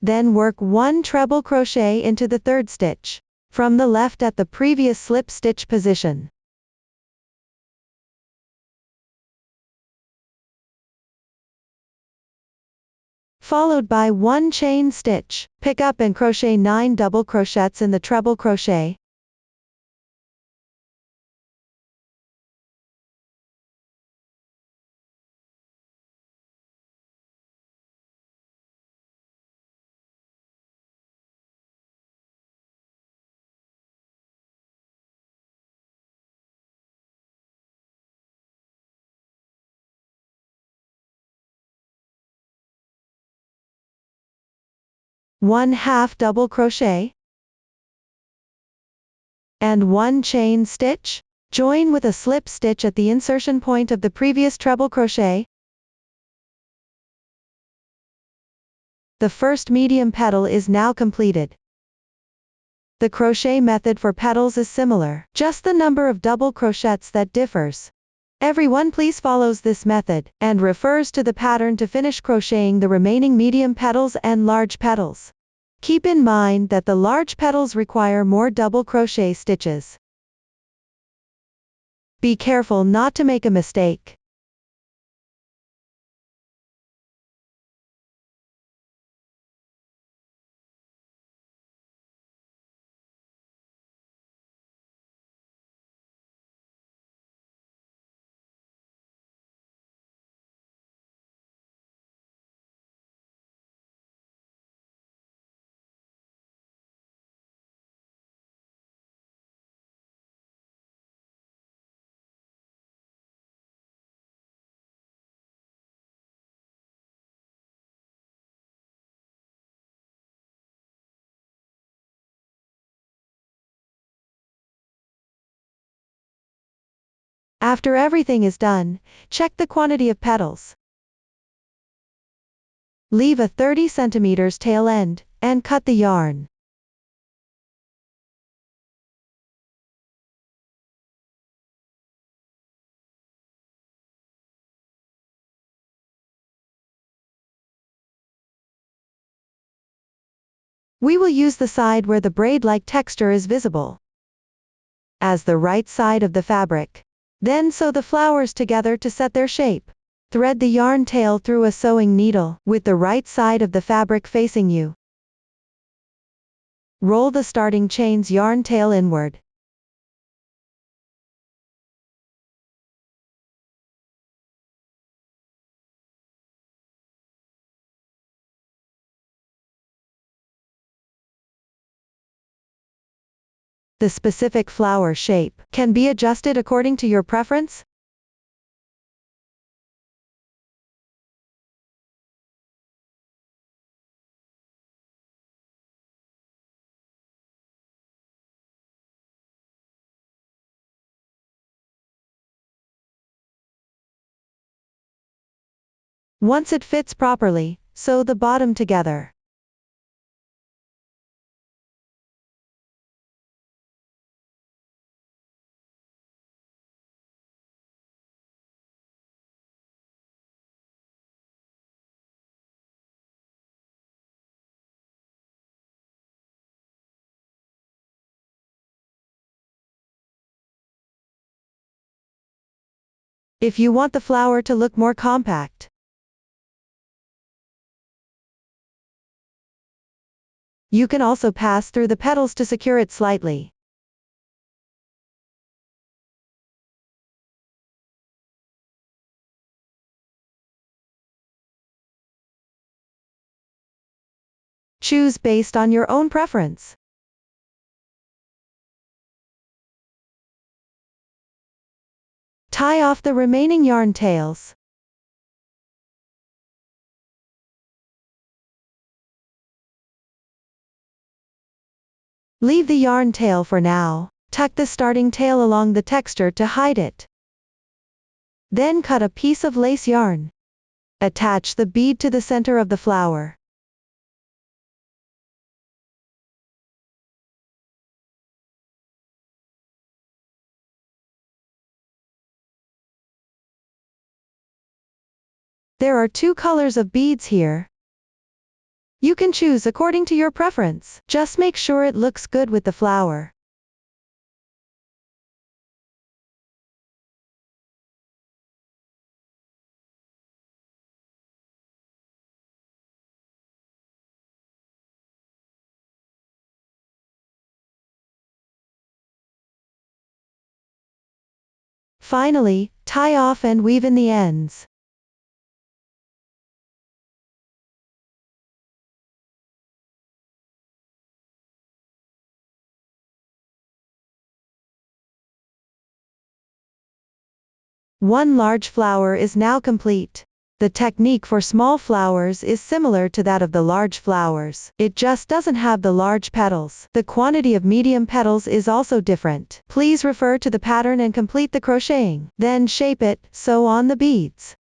Then work 1 treble crochet into the third stitch from the left at the previous slip stitch position. Followed by 1 chain stitch. Pick up and crochet 9 double crochets in the treble crochet. One half double crochet. And 1 chain stitch. Join with a slip stitch at the insertion point of the previous treble crochet. The first medium petal is now completed. The crochet method for petals is similar, just the number of double crochets that differs. Everyone please follows this method, and refers to the pattern to finish crocheting the remaining medium petals and large petals. Keep in mind that the large petals require more double crochet stitches. Be careful not to make a mistake. After everything is done, check the quantity of petals. Leave a 30 cm tail end, and cut the yarn. We will use the side where the braid-like texture is visible as the right side of the fabric. Then sew the flowers together to set their shape. Thread the yarn tail through a sewing needle, with the right side of the fabric facing you. Roll the starting chain's yarn tail inward. The specific flower shape can be adjusted according to your preference. Once it fits properly, sew the bottom together. If you want the flower to look more compact, you can also pass through the petals to secure it slightly. Choose based on your own preference. Tie off the remaining yarn tails. Leave the yarn tail for now. Tuck the starting tail along the texture to hide it. Then cut a piece of lace yarn. Attach the bead to the center of the flower. There are two colors of beads here. You can choose according to your preference. Just make sure it looks good with the flower. Finally, tie off and weave in the ends. One large flower is now complete. The technique for small flowers is similar to that of the large flowers. It just doesn't have the large petals. The quantity of medium petals is also different. Please refer to the pattern and complete the crocheting. Then shape it, sew on the beads.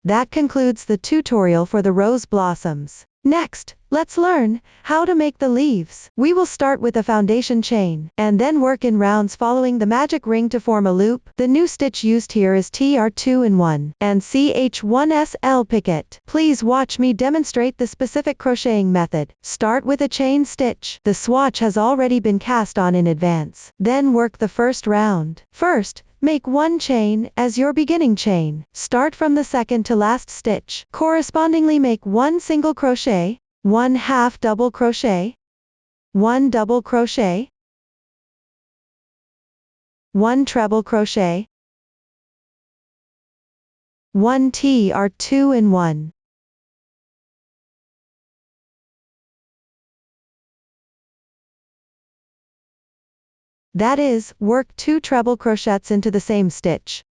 That concludes the tutorial for the rose blossoms. Next, let's learn how to make the leaves. We will start with a foundation chain, and then work in rounds following the magic ring to form a loop. The new stitch used here is TR2-in-1 and CH1SL picket. Please watch me demonstrate the specific crocheting method. Start with a chain stitch. The swatch has already been cast on in advance. Then work the first round. First, make one chain as your beginning chain. Start from the second to last stitch. Correspondingly make one single crochet, one half double crochet, one double crochet, one treble crochet, one TR2-in-1. That is, work 2 treble crochets into the same stitch.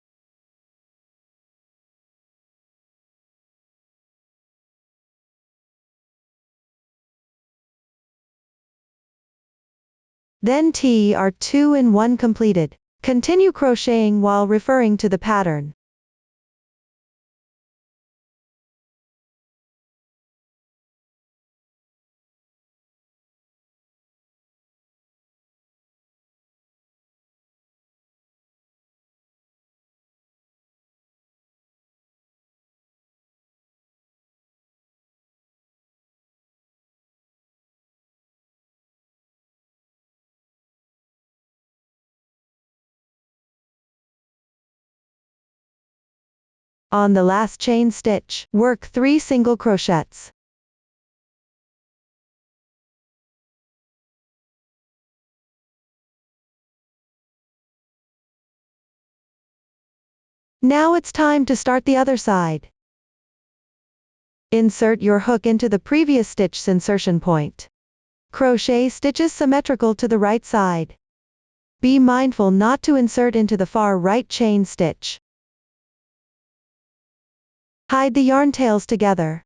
Then TR2-in-1 completed. Continue crocheting while referring to the pattern. On the last chain stitch, work 3 single crochets. Now it's time to start the other side. Insert your hook into the previous stitch's insertion point. Crochet stitches symmetrical to the right side. Be mindful not to insert into the far right chain stitch. Hide the yarn tails together.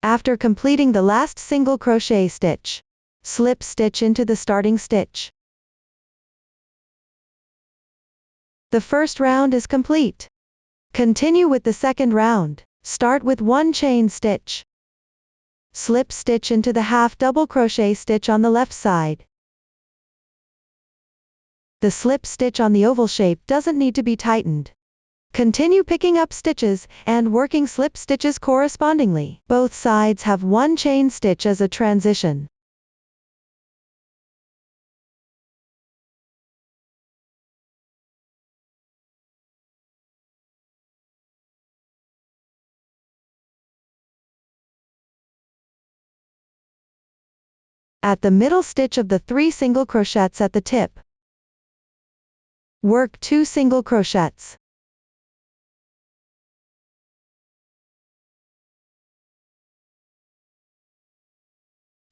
After completing the last single crochet stitch, slip stitch into the starting stitch. The first round is complete. Continue with the second round. Start with 1 chain stitch. Slip stitch into the half double crochet stitch on the left side. The slip stitch on the oval shape doesn't need to be tightened. Continue picking up stitches and working slip stitches correspondingly. Both sides have 1 chain stitch as a transition. At the middle stitch of the 3 single crochets at the tip, work 2 single crochets.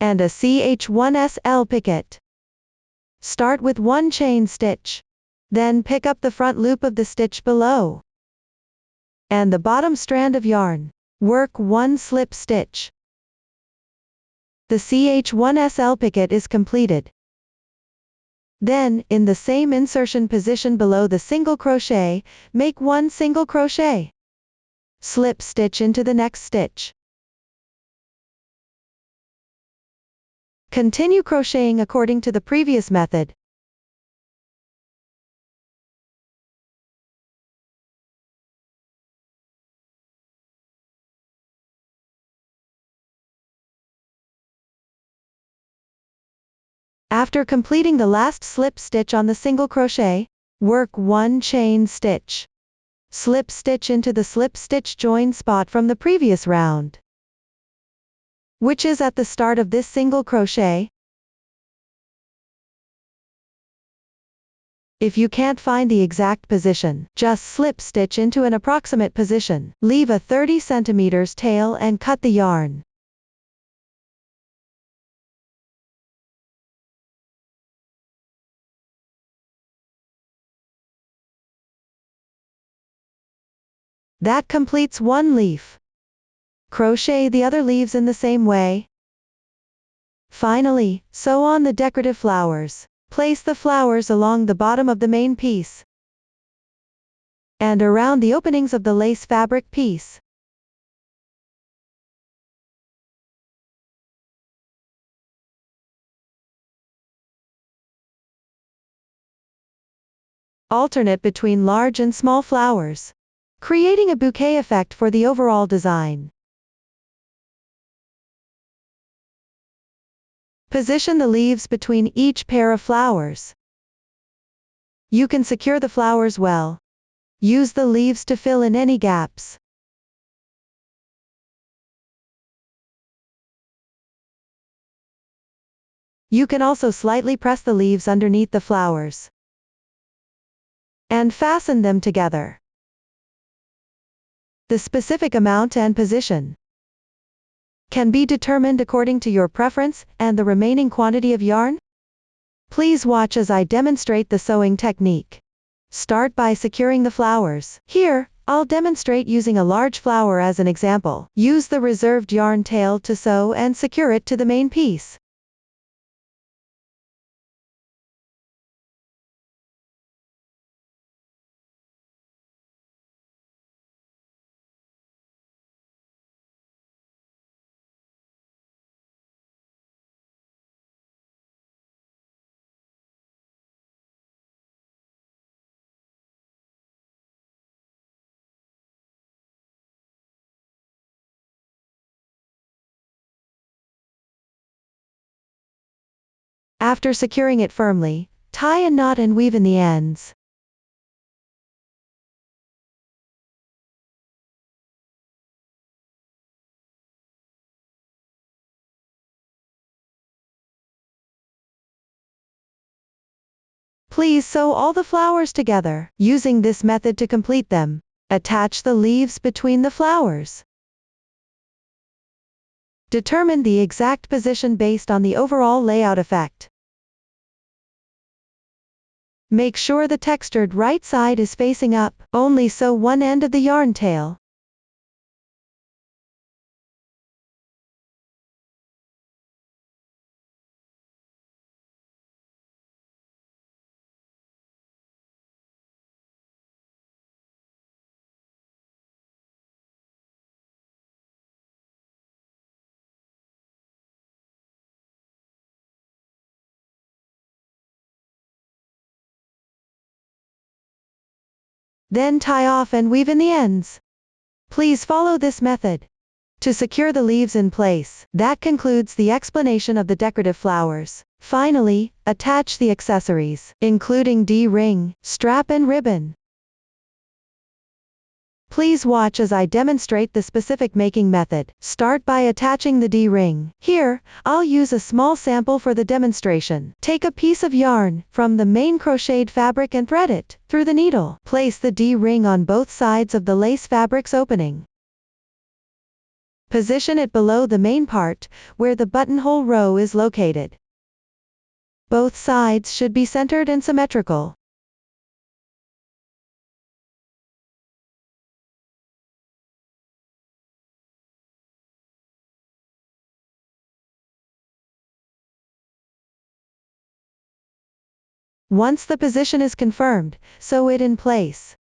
And a CH1SL picket. Start with 1 chain stitch. Then pick up the front loop of the stitch below and the bottom strand of yarn. Work 1 slip stitch. The CH1SL picket is completed. Then, in the same insertion position below the single crochet, make 1 single crochet. Slip stitch into the next stitch. Continue crocheting according to the previous method. After completing the last slip stitch on the single crochet, work 1 chain stitch. Slip stitch into the slip stitch join spot from the previous round, which is at the start of this single crochet. If you can't find the exact position, just slip stitch into an approximate position. Leave a 30 cm tail and cut the yarn. That completes 1 leaf. Crochet the other leaves in the same way. Finally, sew on the decorative flowers. Place the flowers along the bottom of the main piece and around the openings of the lace fabric piece. alternate between large and small flowers, creating a bouquet effect for the overall design. Position the leaves between each pair of flowers. You can secure the flowers well. Use the leaves to fill in any gaps. You can also slightly press the leaves underneath the flowers and fasten them together. The specific amount and position can be determined according to your preference and the remaining quantity of yarn. Please watch as I demonstrate the sewing technique. Start by securing the flowers. Here, I'll demonstrate using a large flower as an example. Use the reserved yarn tail to sew and secure it to the main piece. After securing it firmly, tie a knot and weave in the ends. Please sew all the flowers together. Using this method to complete them, attach the leaves between the flowers. Determine the exact position based on the overall layout effect. Make sure the textured right side is facing up. Only sew one end of the yarn tail. Then tie off and weave in the ends. Please follow this method to secure the leaves in place. That concludes the explanation of the decorative flowers. Finally, attach the accessories, including D-ring, strap and ribbon. Please watch as I demonstrate the specific making method. Start by attaching the D-ring. Here, I'll use a small sample for the demonstration. Take a piece of yarn from the main crocheted fabric and thread it through the needle. Place the D-ring on both sides of the lace fabric's opening. Position it below the main part, where the buttonhole row is located. Both sides should be centered and symmetrical. Once the position is confirmed, sew it in place.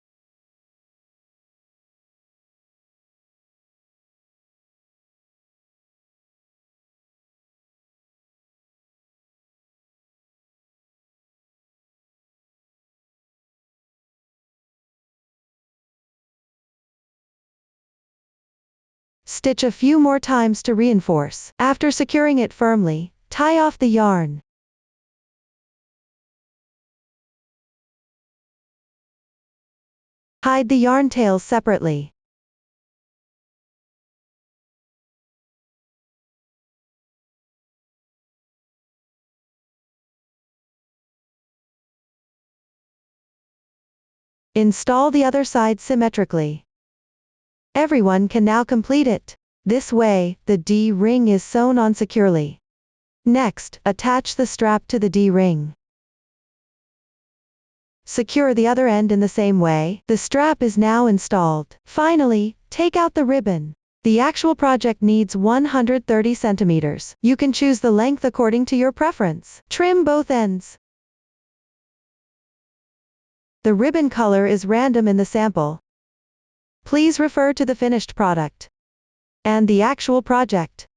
Stitch a few more times to reinforce. After securing it firmly, tie off the yarn. Hide the yarn tails separately. Install the other side symmetrically. Everyone can now complete it. This way, the D-ring is sewn on securely. Next, attach the strap to the D-ring. Secure the other end in the same way. The strap is now installed. Finally, take out the ribbon. The actual project needs 130 centimeters. You can choose the length according to your preference. Trim both ends. The ribbon color is random in the sample. Please refer to the finished product and the actual project.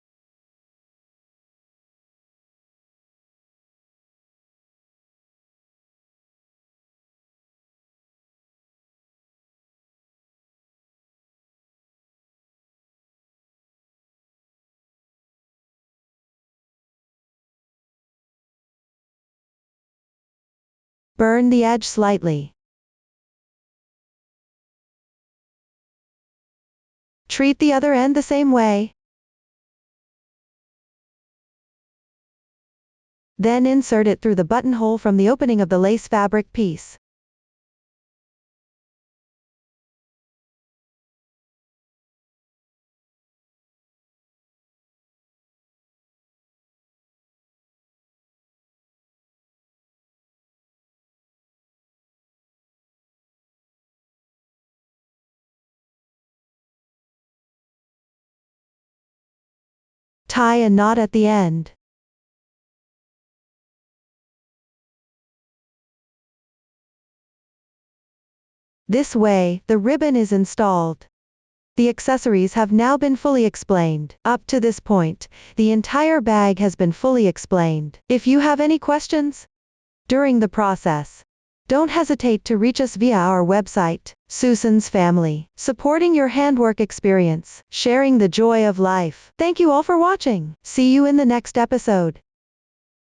Burn the edge slightly. Treat the other end the same way. Then insert it through the buttonhole from the opening of the lace fabric piece. Tie a knot at the end. This way, the ribbon is installed. The accessories have now been fully explained. Up to this point, the entire bag has been fully explained. If you have any questions during the process, don't hesitate to reach us via our website. Susan's Family, supporting your handwork experience, sharing the joy of life. Thank you all for watching. See you in the next episode.